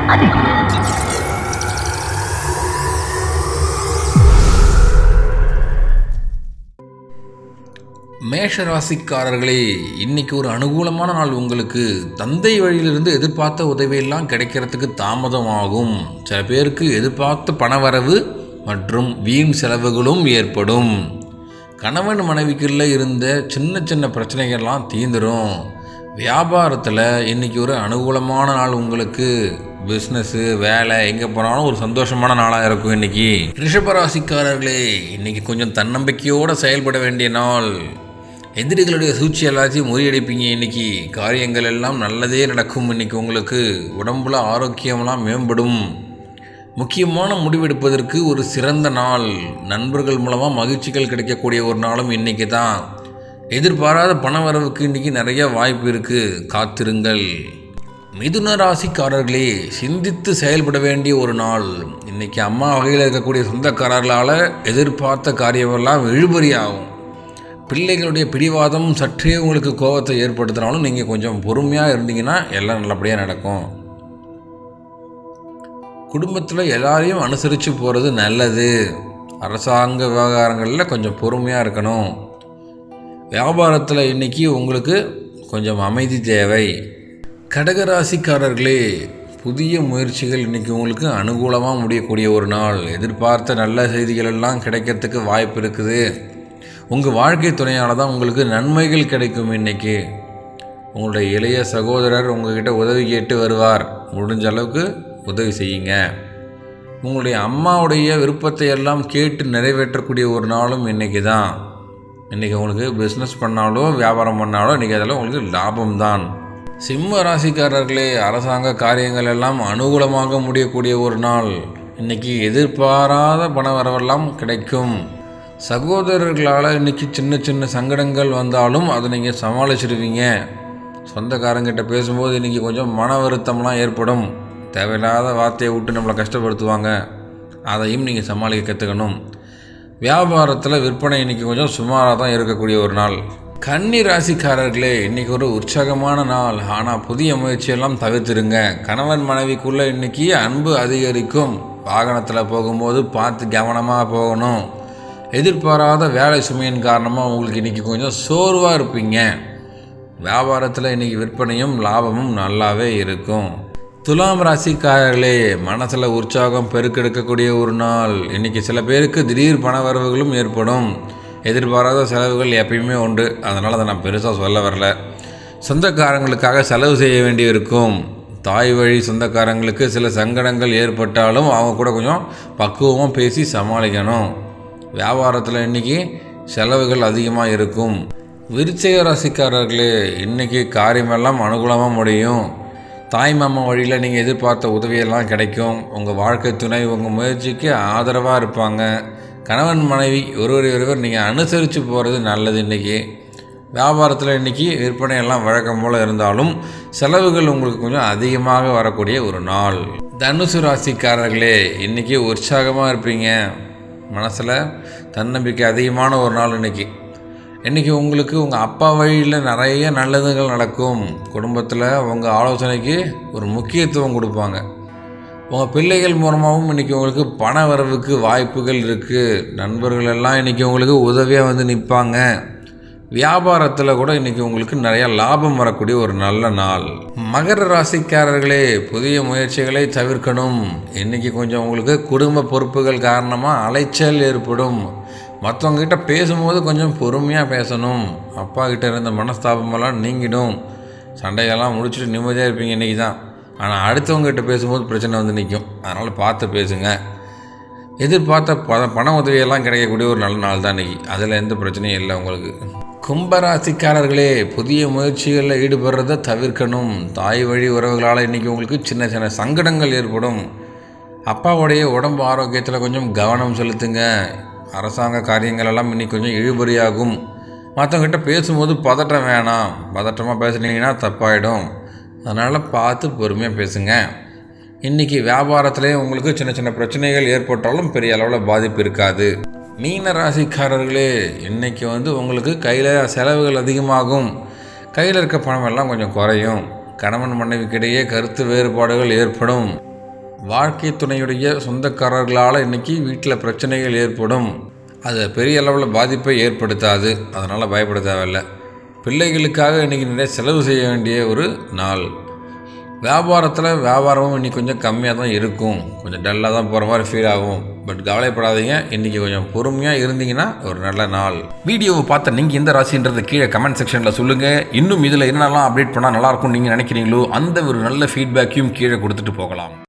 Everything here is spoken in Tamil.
மேஷ ராசிக்காரர்களே, இன்னைக்கு ஒரு அனுகூலமான நாள். உங்களுக்கு தந்தை வழியிலிருந்து எதிர்பார்த்த உதவியெல்லாம் கிடைக்கிறதுக்கு தாமதமாகும். சில பேருக்கு எதிர்பார்த்த பணவரவு மற்றும் வீண் செலவுகளும் ஏற்படும். கணவன் மனைவிக்குள்ள இருந்த சின்ன சின்ன பிரச்சனைகள்லாம் தீந்துடும். வியாபாரத்தில் இன்றைக்கி ஒரு அனுகூலமான நாள். உங்களுக்கு பிஸ்னஸ்ஸு வேலை எங்கே போனாலும் ஒரு சந்தோஷமான நாளாக இருக்கும். இன்றைக்கி ரிஷபராசிக்காரர்களே, இன்றைக்கி கொஞ்சம் தன்னம்பிக்கையோடு செயல்பட வேண்டிய நாள். எதிரிகளுடைய சூழ்ச்சி எல்லாத்தையும் முறியடிப்பீங்க. இன்றைக்கி காரியங்கள் எல்லாம் நல்லதே நடக்கும். இன்றைக்கி உங்களுக்கு உடம்புல ஆரோக்கியமெல்லாம் மேம்படும். முக்கியமான முடிவெடுப்பதற்கு ஒரு சிறந்த நாள். நண்பர்கள் மூலமாக மகிழ்ச்சிகள் கிடைக்கக்கூடிய ஒரு நாளும் இன்றைக்கி தான். எதிர்பாராத பண வரவுக்கு இன்றைக்கி நிறைய வாய்ப்பு இருக்குது, காத்திருங்கள். மிதுன ராசிக்காரர்களே, சிந்தித்து செயல்பட வேண்டிய ஒரு நாள். இன்றைக்கி அம்மா வகையில் இருக்கக்கூடிய சொந்தக்காரர்களால் எதிர்பார்த்த காரியமெல்லாம் இழுபறியாகும். பிள்ளைகளுடைய பிடிவாதம் சற்றே உங்களுக்கு கோபத்தை ஏற்படுத்தினாலும் நீங்கள் கொஞ்சம் பொறுமையாக இருந்தீங்கன்னா எல்லாம் நல்லபடியாக நடக்கும். குடும்பத்தில் எல்லாரையும் அனுசரித்து போகிறது நல்லது. அரசாங்க விவகாரங்களில் கொஞ்சம் பொறுமையாக இருக்கணும். வியாபாரத்தில் இன்றைக்கி உங்களுக்கு கொஞ்சம் அமைதி தேவை. கடகராசிக்காரர்களே, புதிய முயற்சிகள் இன்றைக்கி உங்களுக்கு அனுகூலமாக முடியக்கூடிய ஒரு நாள். எதிர்பார்த்த நல்ல செய்திகள் எல்லாம் கிடைக்கிறதுக்கு வாய்ப்பு இருக்குது. உங்கள் வாழ்க்கை துணையால் தான் உங்களுக்கு நன்மைகள் கிடைக்கும். இன்றைக்கி உங்களுடைய இளைய சகோதரர் உங்கள்கிட்ட உதவி கேட்டு வருவார். முடிஞ்ச அளவுக்கு உதவி செய்யுங்க. உங்களுடைய அம்மாவுடைய விருப்பத்தை எல்லாம் கேட்டு நிறைவேற்றக்கூடிய ஒரு நாளும் இன்றைக்கி தான். இன்றைக்கி உங்களுக்கு பிஸ்னஸ் பண்ணாலோ வியாபாரம் பண்ணாலோ இன்றைக்கி அதெல்லாம் உங்களுக்கு லாபம்தான். சிம்ம ராசிக்காரர்களே, அரசாங்க காரியங்கள் எல்லாம் அனுகூலமாக முடியக்கூடிய ஒரு நாள். இன்றைக்கி எதிர்பாராத பண வரவெல்லாம் கிடைக்கும். சகோதரர்களால் இன்றைக்கி சின்ன சின்ன சங்கடங்கள் வந்தாலும் அதை நீங்கள் சமாளிச்சிடுவீங்க. சொந்தக்காரங்கிட்ட பேசும்போது இன்றைக்கி கொஞ்சம் மன வருத்தம்லாம் ஏற்படும். தேவையில்லாத வார்த்தையை விட்டு நம்மளை கஷ்டப்படுத்துவாங்க. அதையும் நீங்கள் சமாளிக்க கற்றுக்கணும். வியாபாரத்தில் விற்பனை இன்றைக்கி கொஞ்சம் சுமாராக தான் இருக்கக்கூடிய ஒரு நாள். கன்னி ராசிக்காரர்களே, இன்றைக்கி ஒரு உற்சாகமான நாள். ஆனால் புதிய முயற்சியெல்லாம் தவிர்த்துருங்க. கணவன் மனைவிக்குள்ளே இன்றைக்கி அன்பு அதிகரிக்கும். வாகனத்தில் போகும்போது பார்த்து கவனமாக போகணும். எதிர்பாராத வேலை சுமையின் காரணமாக உங்களுக்கு இன்றைக்கி கொஞ்சம் சோர்வாக இருப்பீங்க. வியாபாரத்தில் இன்றைக்கி விற்பனையும் லாபமும் நல்லாவே இருக்கும். துலாம் ராசிக்காரர்களே, மனசில் உற்சாகம் பெருக்கெடுக்கக்கூடிய ஒரு நாள். இன்றைக்கி சில பேருக்கு திடீர் பண வரவுகளும் ஏற்படும். எதிர்பாராத செலவுகள் எப்பயுமே உண்டு. அதனால் அதை நான் பெருசாக சொல்ல வரல. சொந்தக்காரங்களுக்காக செலவு செய்ய வேண்டி இருக்கும். தாய் வழி சொந்தக்காரங்களுக்கு சில சங்கடங்கள் ஏற்பட்டாலும் அவங்க கூட கொஞ்சம் பக்குவமாக பேசி சமாளிக்கணும். வியாபாரத்தில் இன்றைக்கி செலவுகள் அதிகமாக இருக்கும். விருச்சிக ராசிக்காரர்களே, இன்றைக்கி காரியமெல்லாம் அனுகூலமாக முடியும். தாய் மாமா வழியில் நீங்கள் எதிர்பார்த்த உதவியெல்லாம் கிடைக்கும். உங்கள் வாழ்க்கை துணை உங்கள் முயற்சிக்கு ஆதரவாக இருப்பாங்க. கணவன் மனைவி ஒருவர் நீங்கள் அனுசரித்து போகிறது நல்லது. இன்றைக்கி வியாபாரத்தில் இன்றைக்கி விற்பனையெல்லாம் வழக்கம் போல் இருந்தாலும் செலவுகள் உங்களுக்கு கொஞ்சம் அதிகமாக வரக்கூடிய ஒரு நாள். தனுசு ராசிக்காரர்களே, இன்றைக்கி உற்சாகமாக இருப்பீங்க. மனசில் தன்னம்பிக்கை அதிகமான ஒரு நாள். இன்றைக்கி உங்களுக்கு உங்கள் அப்பா வழியில் நிறைய நல்லதுகள் நடக்கும். குடும்பத்தில் உங்கள் ஆலோசனைக்கு ஒரு முக்கியத்துவம் கொடுப்பாங்க. உங்கள் பிள்ளைகள் மூலமாகவும் இன்றைக்கி உங்களுக்கு பண வரவுக்கு வாய்ப்புகள் இருக்குது. நண்பர்கள் எல்லாம் இன்றைக்கி உங்களுக்கு உதவியாக வந்து நிற்பாங்க. வியாபாரத்தில் கூட இன்றைக்கி உங்களுக்கு நிறையா லாபம் வரக்கூடிய ஒரு நல்ல நாள். மகர ராசிக்காரர்களே, புதிய முயற்சிகளை தவிர்க்கணும். இன்றைக்கி கொஞ்சம் உங்களுக்கு குடும்ப பொறுப்புகள் காரணமாக அலைச்சல் ஏற்படும். மற்றவங்ககிட்ட பேசும்போது கொஞ்சம் பொறுமையாக பேசணும். அப்பா கிட்ட இருந்த மனஸ்தாபமெல்லாம் நீங்கிடும். சண்டையெல்லாம் முடிச்சுட்டு நிம்மதியாக இருப்பீங்க இன்றைக்கி தான். ஆனால் அடுத்தவங்ககிட்ட பேசும்போது பிரச்சனை வந்து நிற்கும். அதனால் பார்த்து பேசுங்க. எதிர்பார்த்த பண உதவியெல்லாம் கிடைக்கக்கூடிய ஒரு நல்ல நாள் தான் இன்றைக்கி. அதில் எந்த பிரச்சனையும் இல்லை உங்களுக்கு. கும்பராசிக்காரர்களே, புதிய முயற்சிகளில் ஈடுபடுறதை தவிர்க்கணும். தாய் வழி உறவுகளால் இன்றைக்கி உங்களுக்கு சின்ன சின்ன சங்கடங்கள் ஏற்படும். அப்பாவுடைய உடம்பு ஆரோக்கியத்தில் கொஞ்சம் கவனம் செலுத்துங்க. அரசாங்க காரியங்கள் எல்லாம் இன்றைக்கி கொஞ்சம் இழுபறியாகும். மற்றவங்ககிட்ட பேசும்போது பதட்டம் வேணாம். பதட்டமாக பேசுனீங்கன்னா தப்பாயிடும். அதனால் பார்த்து பொறுமையாக பேசுங்க. இன்றைக்கி வியாபாரத்திலே உங்களுக்கு சின்ன சின்ன பிரச்சனைகள் ஏற்பட்டாலும் பெரிய அளவில் பாதிப்பு இருக்காது. மீன ராசிக்காரர்களே, இன்றைக்கி உங்களுக்கு கையில் செலவுகள் அதிகமாகும். கையில் இருக்க பணம் எல்லாம் கொஞ்சம் குறையும். கணவன் மனைவிக்கிடையே கருத்து வேறுபாடுகள் ஏற்படும். வாழ்க்கை துணையுடைய சொந்தக்காரர்களால் இன்றைக்கி வீட்டில் பிரச்சனைகள் ஏற்படும். அது பெரிய அளவில் பாதிப்பை ஏற்படுத்தாது, அதனால் பயப்பட தேவையில்லை. பிள்ளைகளுக்காக இன்றைக்கி நிறைய செலவு செய்ய வேண்டிய ஒரு நாள். வியாபாரமும் இன்றைக்கி கொஞ்சம் கம்மியாக தான் இருக்கும், கொஞ்சம் டல்லாக தான் போகிற மாதிரி ஃபீல் ஆகும். பட் கவலைப்படாதீங்க, இன்றைக்கி கொஞ்சம் பொறுமையாக இருந்தீங்கன்னா ஒரு நல்ல நாள். வீடியோவை பார்த்த நீங்கள் எந்த ராசின்றது கீழே கமெண்ட் செக்ஷனில் சொல்லுங்கள். இன்னும் இதில் என்னென்னலாம் அப்டேட் பண்ணால் நல்லாயிருக்கும் நீங்கள் நினைக்கிறீங்களோ அந்த ஒரு நல்ல ஃபீட்பேக்கையும் கீழே கொடுத்துட்டு போகலாம்.